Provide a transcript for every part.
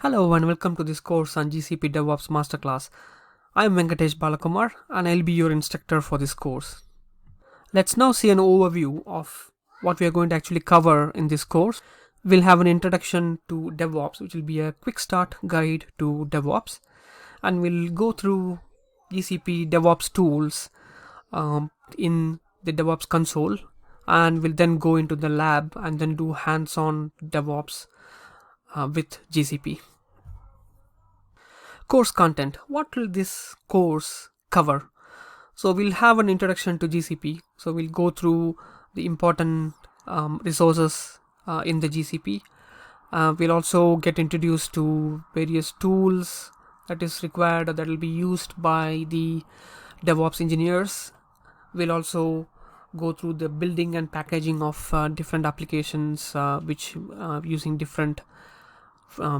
Hello and welcome to this course on GCP DevOps Master Class. I am Venkatesh Balakumar and I'll be your instructor for this course. Let's now see an overview of what we are going to actually cover in this course. We'll have an introduction to DevOps, which will be a quick start guide to DevOps, and we'll go through GCP DevOps tools in the DevOps console, and we'll then go into the lab and then do hands-on DevOps with GCP. Course content. What will this course cover? So we'll have an introduction to GCP. So we'll go through the important resources in the GCP. We'll also get introduced to various tools that is required or that will be used by the DevOps engineers. We'll also go through the building and packaging of different applications which using different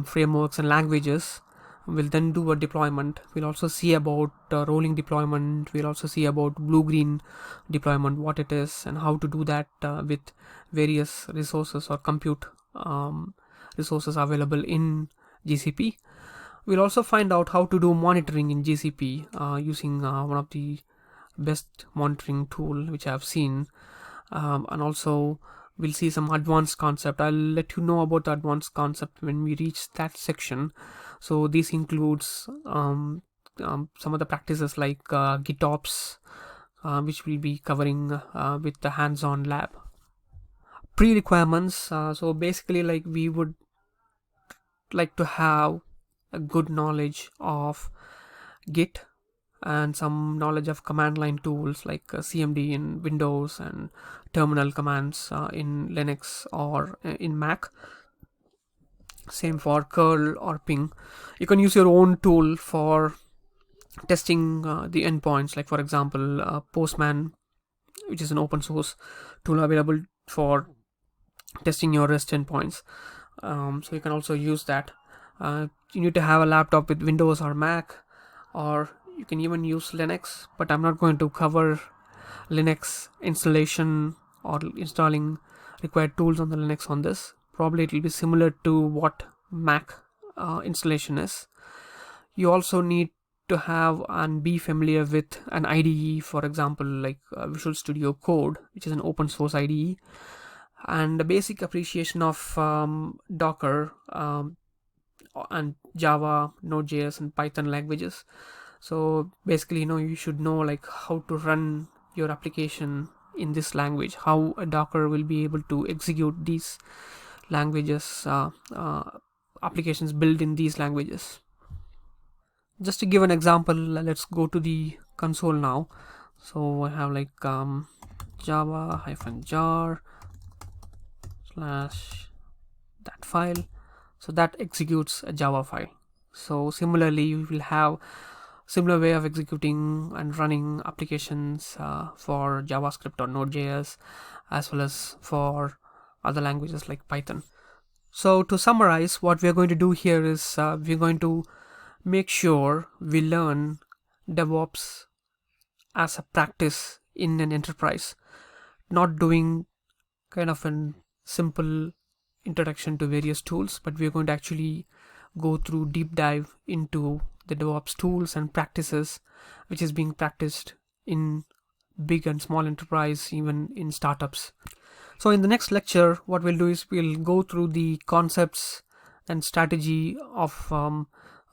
frameworks and languages. We'll then do a deployment. We'll also see about rolling deployment. We'll also see about blue-green deployment, what it is and how to do that with various resources or compute resources available in GCP. We'll also find out how to do monitoring in GCP using one of the best monitoring tool which I've seen, and also we'll see some advanced concept. I'll let you know about the advanced concept when we reach that section. So this includes some of the practices like GitOps, which we'll be covering with the hands-on lab. Pre-requirements. So basically, like, we would like to have a good knowledge of Git and some knowledge of command line tools like CMD in Windows and terminal commands in Linux or in Mac. Same for curl or ping. You can use your own tool for testing the endpoints, like for example Postman, which is an open source tool available for testing your REST endpoints. So you can also use that. You need to have a laptop with Windows or Mac, or you can even use Linux, but I'm not going to cover Linux installation or installing required tools on the Linux on this. Probably it will be similar to what Mac installation is. You also need to have and be familiar with an IDE, for example like Visual Studio Code, which is an open source IDE, and a basic appreciation of Docker and Java, Node.js and Python languages. So basically, you should know like how to run your application in this language, how a Docker will be able to execute these languages, applications built in these languages. Just to give an example, let's go to the console now. So I have like java-jar / that file. So that executes a Java file. So similarly, you will have similar way of executing and running applications for JavaScript or Node.js, as well as for other languages like Python. So to summarize, what we are going to do here is we're going to make sure we learn DevOps as a practice in an enterprise, not doing kind of a simple introduction to various tools, but we're going to actually go through deep dive into the DevOps tools and practices which is being practiced in big and small enterprise, even in startups. So in the next lecture, what we'll do is we'll go through the concepts and strategy of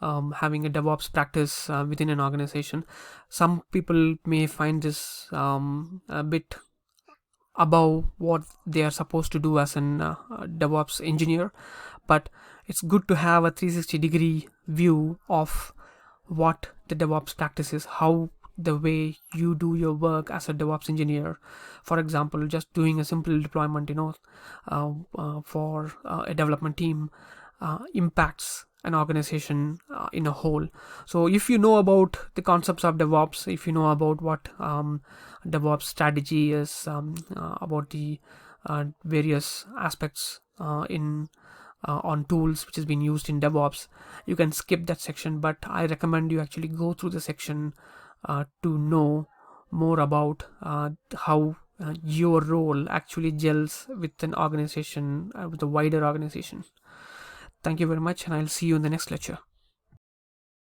having a DevOps practice within an organization. Some people may find this a bit above what they are supposed to do as an DevOps engineer, but it's good to have a 360-degree view of what the DevOps practice is, how the way you do your work as a DevOps engineer. For example, just doing a simple deployment, for a development team impacts an organization in a whole. So if you know about the concepts of DevOps, if you know about what DevOps strategy is, about the various aspects on tools which has been used in DevOps, you can skip that section, but I recommend you actually go through the section to know more about how your role actually gels with an organization, with a wider organization. Thank you very much, and I'll see you in the next lecture.